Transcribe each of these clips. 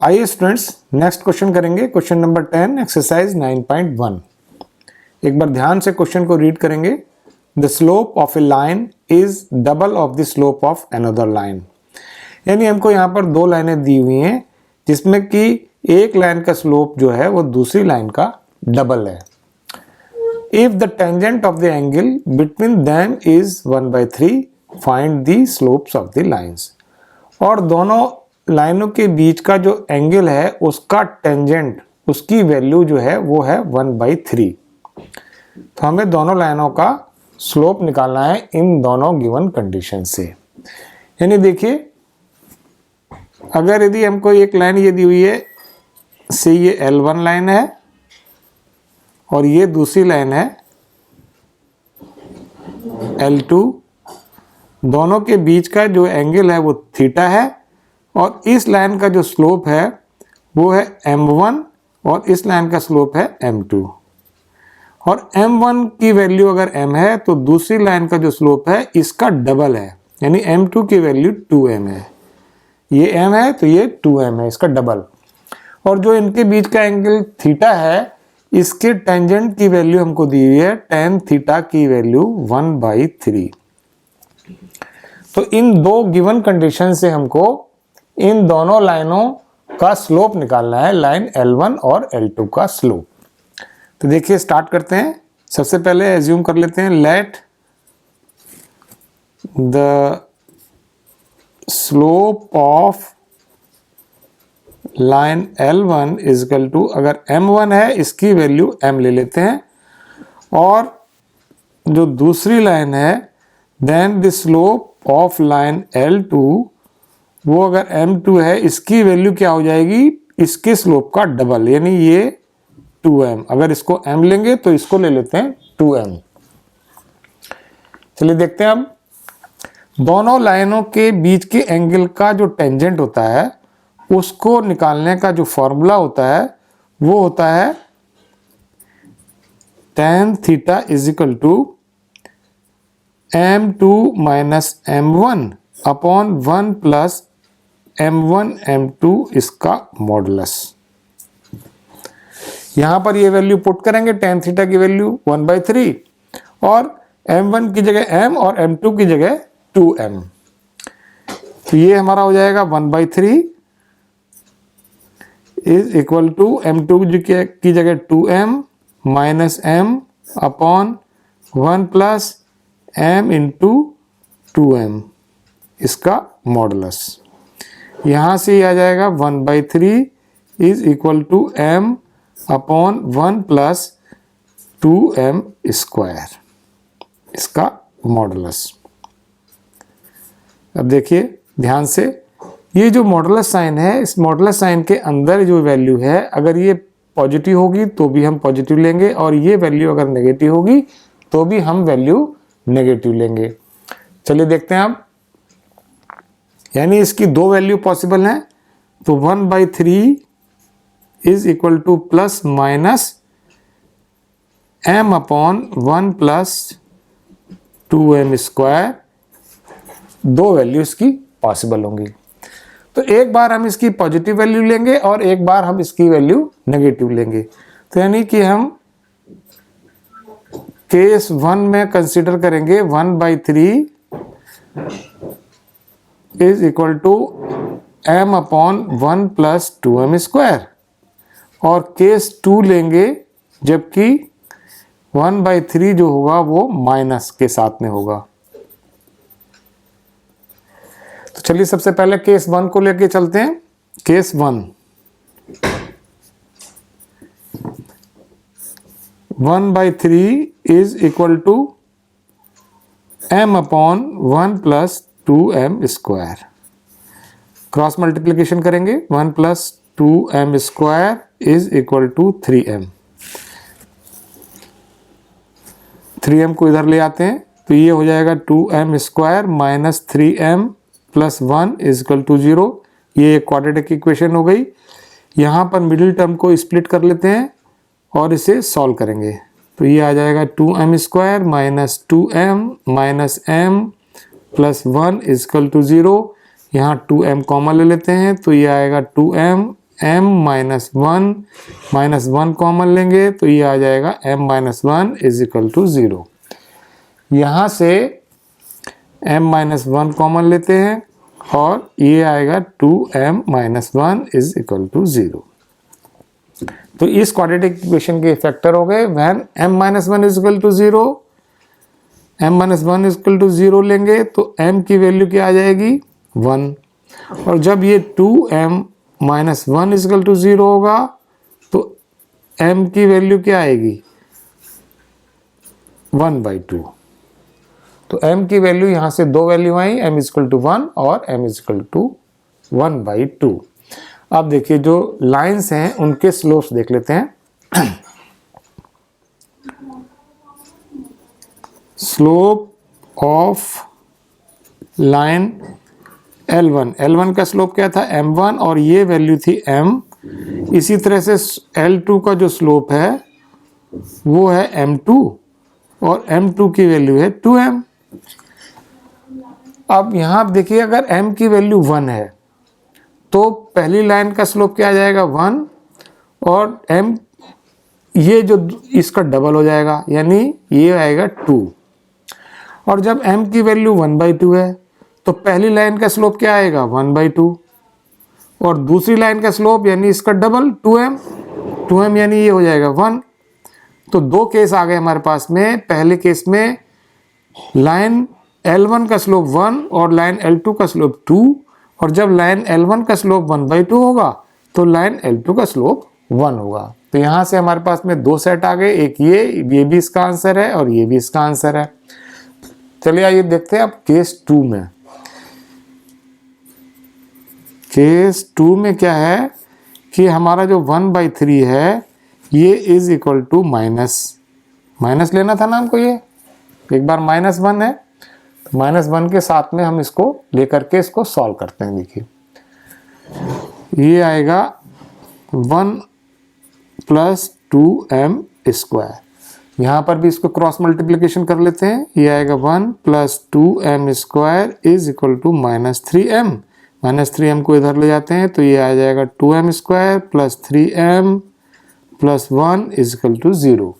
आइए students next question करेंगे। Question number 10 exercise 9.1। एक बार ध्यान से क्वेश्चन को रीड करेंगे। The slope of A line is double of the slope of another line. यानी हमको यहाँ पर दो लाइनें दी हुई हैं जिसमें कि एक लाइन का स्लोप जो है वो दूसरी लाइन का डबल है। If the tangent of the angle between them is 1/3 find the slopes of the lines. और दोनों लाइनों के बीच का जो एंगल है उसका टेंजेंट, उसकी वैल्यू जो है वो है 1/3। तो हमें दोनों लाइनों का स्लोप निकालना है इन दोनों गिवन कंडीशन से। यानी देखिए, अगर यदि हमको एक लाइन ये दी हुई है, से ये L1 लाइन है और ये दूसरी लाइन है L2, दोनों के बीच का जो एंगल है वो थीटा है और इस लाइन का जो स्लोप है वो है m1 और इस लाइन का स्लोप है m2। और m1 की वैल्यू अगर m है तो दूसरी लाइन का जो स्लोप है इसका डबल है, यानी m2 की वैल्यू 2m है। ये m है तो ये 2m है, इसका डबल। और जो इनके बीच का एंगल थीटा है इसके टेंजेंट की वैल्यू हमको दी हुई है tan थीटा की वैल्यू 1/3। तो इन दो गिवन कंडीशन से हमको इन दोनों लाइनों का स्लोप निकालना है, लाइन L1 और L2 का स्लोप। तो देखिए स्टार्ट करते हैं। सबसे पहले एज्यूम कर लेते हैं, let the slope of line L1 is equal to, अगर M1 है इसकी वैल्यू M ले लेते हैं, और जो दूसरी लाइन है then the slope of line L2, वो अगर M2 है इसकी वैल्यू क्या हो जाएगी, इसके स्लोप का डबल, यानी ये 2m। अगर इसको m लेंगे तो इसको ले लेते हैं 2m। चलिए देखते हैं अब दोनों लाइनों के बीच के एंगल का जो टेंजेंट होता है उसको निकालने का जो फॉर्मूला होता है वो होता है tan theta is equal to m2 minus m1 upon 1 plus m1 m2 इसका मॉडुलस। यहां पर ये वैल्यू पुट करेंगे, tan थीटा की वैल्यू 1/3 और m1 की जगह m और m2 की जगह 2m। तो ये हमारा हो जाएगा 1/3 इज इक्वल टू m2 की जगह 2m minus m upon 1 plus m into 2m इसका मॉडुलस। यहाँ से ये आ जाएगा 1/3 is equal to m upon 1 plus 2m square इसका मॉडुलस। अब देखिए ध्यान से, ये जो मॉडुलस साइन है इस मॉडुलस साइन के अंदर जो वैल्यू है अगर ये पॉजिटिव होगी तो भी हम पॉजिटिव लेंगे और ये वैल्यू अगर नेगेटिव होगी तो भी हम वैल्यू नेगेटिव लेंगे। चलिए देखते हैं अब, यानी इसकी दो वैल्यू पॉसिबल हैं। तो 1/3 is equal two plus minus m upon 1 plus 2m square, दो वैल्यू इसकी पॉसिबल होंगी। तो एक बार हम इसकी पॉजिटिव वैल्यू लेंगे और एक बार हम इसकी वैल्यू नेगेटिव लेंगे। तो यानी कि हम केस 1 में कंसीडर करेंगे 1/3 is equal to m upon 1 plus 2m square, और केस 2 लेंगे जबकि 1/3 जो होगा वो माइनस के साथ में होगा। तो चलिए सबसे पहले केस 1 को लेके चलते हैं। Case 1, 1/3 is equal to m upon 1 plus 2m square. Cross multiplication करेंगे, 1 plus 2m square is equal to 3m। 3m को इधर ले आते हैं तो ये हो जाएगा 2m square minus 3m plus 1 is equal to 0। ये एक क्वाड्रेटिक इक्वेशन हो गई। यहाँ पर मिडिल टर्म को स्प्लिट कर लेते हैं और इसे सॉल्व करेंगे। तो ये आ जाएगा 2m square minus 2m minus m plus 1 is equal to 0। यहाँ 2m कॉमन ले लेते हैं तो ये आएगा 2m m-1 कॉमन लेंगे तो ये आ जाएगा m-1 इज इक्वल टू 0। यहाँ से m-1 कॉमन लेते हैं और ये आएगा 2m-1 इज इक्वल टू 0। तो इस क्वाड्रेटिक इक्वेशन के फैक्टर हो गए when m-1 is equal to 0। m-1 is equal to 0 लेंगे तो m की वैल्यू क्या आ जाएगी 1, और जब ये 2m-1 इज इक्वल टू 0 होगा तो m की वैल्यू क्या आएगी 1/2। तो m की वैल्यू यहाँ से दो वैल्यू आई, m इज इक्वल टू 1 और m इज इक्वल टू 1/2। अब देखिए जो लाइंस हैं उनके स्लोप्स देख लेते हैं। स्लोप ऑफ लाइन L1 का स्लोप क्या था m1 और ये वैल्यू थी m। इसी तरह से L2 का जो स्लोप है वो है m2 और m2 की वैल्यू है 2m। अब यहाँ आप देखिए अगर m की वैल्यू 1 है तो पहली लाइन का स्लोप क्या आ जाएगा 1 और m ये जो इसका डबल हो जाएगा यानी ये आएगा 2। और जब m की वैल्यू 1/2 है तो पहली लाइन का स्लोप क्या आएगा 1/2 और दूसरी लाइन का स्लोप यानी इसका डबल 2m यानी ये हो जाएगा 1। तो दो केस आ गए हमारे पास में। पहले केस में लाइन L1 का स्लोप 1 और लाइन L2 का स्लोप 2, और जब लाइन L1 का स्लोप 1/2 होगा तो लाइन L2 का स्लोप 1 होगा। तो यहाँ से हमारे पास में दो सेट आ गए, एक ये भी इसका आंसर है और ये भी इसका आंसर है। चलिए आइए देखते हैं अब केस 2 में। केस 2 में क्या है कि हमारा जो 1/3 है ये इज इक्वल टू माइनस लेना था ना हमको। ये एक बार -1 है तो -1 के साथ में हम इसको लेकर के इसको सॉल्व करते हैं। देखिए ये आएगा 1 + 2m²। यहाँ पर भी इसको क्रॉस मल्टीप्लिकेशन कर लेते हैं। ये आएगा 1 + 2m² is equal to -3m। -3m को इधर ले जाते हैं तो ये आ जाएगा 2m² + 3m + 1 is equal to 0।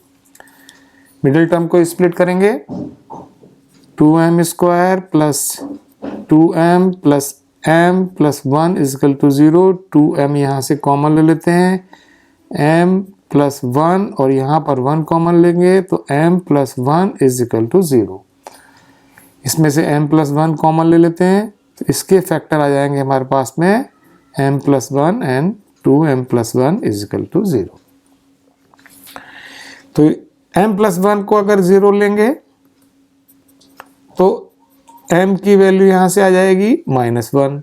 Middle term को स्प्लिट करेंगे 2m² + 2m + m + 1 is equal to 0। 2m यहाँ से कॉमन ले लेते हैं, m + 1 और यहाँ पर 1 कॉमन लेंगे तो m + 1 इज इक्वल टू 0। इसमें से m + 1 कॉमन ले लेते हैं तो इसके फैक्टर आ जाएंगे हमारे पास में m + 1 and 2m + 1 is equal to 0। तो m + 1 को अगर 0 लेंगे तो m की वैल्यू यहाँ से आ जाएगी -1,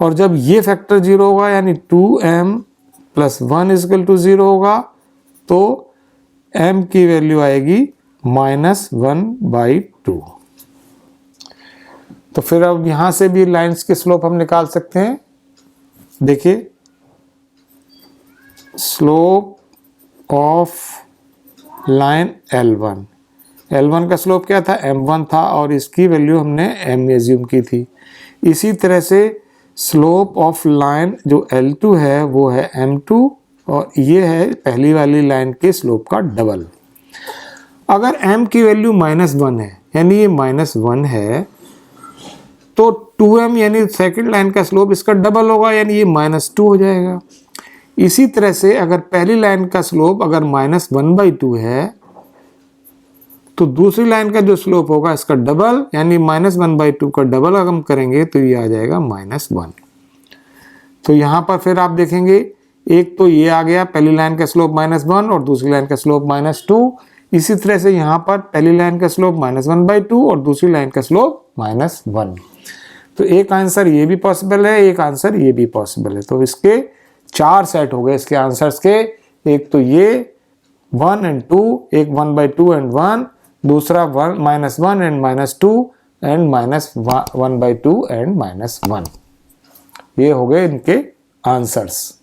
और जब ये फैक्टर 0 होगा यानी 2m + 1 इज इक्वल टू 0 होगा तो m की वैल्यू आएगी -1/2। तो फिर अब यहाँ से भी लाइंस के स्लोप हम निकाल सकते हैं। देखिए स्लोप ऑफ लाइन L1 का स्लोप क्या था m1 था और इसकी वैल्यू हमने m एज्यूम की थी। इसी तरह से स्लोप ऑफ लाइन जो L2 है वो है m2 और ये है पहली वाली लाइन के स्लोप का डबल। अगर m की वैल्यू -1 है यानी ये -1 है तो 2m यानी सेकंड लाइन का स्लोप इसका डबल होगा यानी ये -2 हो जाएगा। इसी तरह से अगर पहली लाइन का स्लोप अगर -1/2 है तो दूसरी लाइन का जो स्लोप होगा इसका डबल यानी -1/2 का डबल अगर हम करेंगे तो ये आ जाएगा -1। तो यहाँ पर फिर आप देखेंगे एक तो ये आ गया पहली लाइन का स्लोप -1 और दूसरी लाइन का स्लोप -2। इसी तरह से यहाँ पर पहली लाइन का स्लोप -1/2 और दूसरी लाइन का स्लोप -1। तो एक आंसर ये भी पॉसिबल है, एक आंसर ये भी पॉसिबल है। तो इसके 4 सेट हो गए इसके आंसर्स के। एक तो ये 1 एंड 2, एक 1/2 एंड 1, दूसरा -1 एंड -2 एंड -1/2 एंड -1। ये हो गए इनके आंसर्स।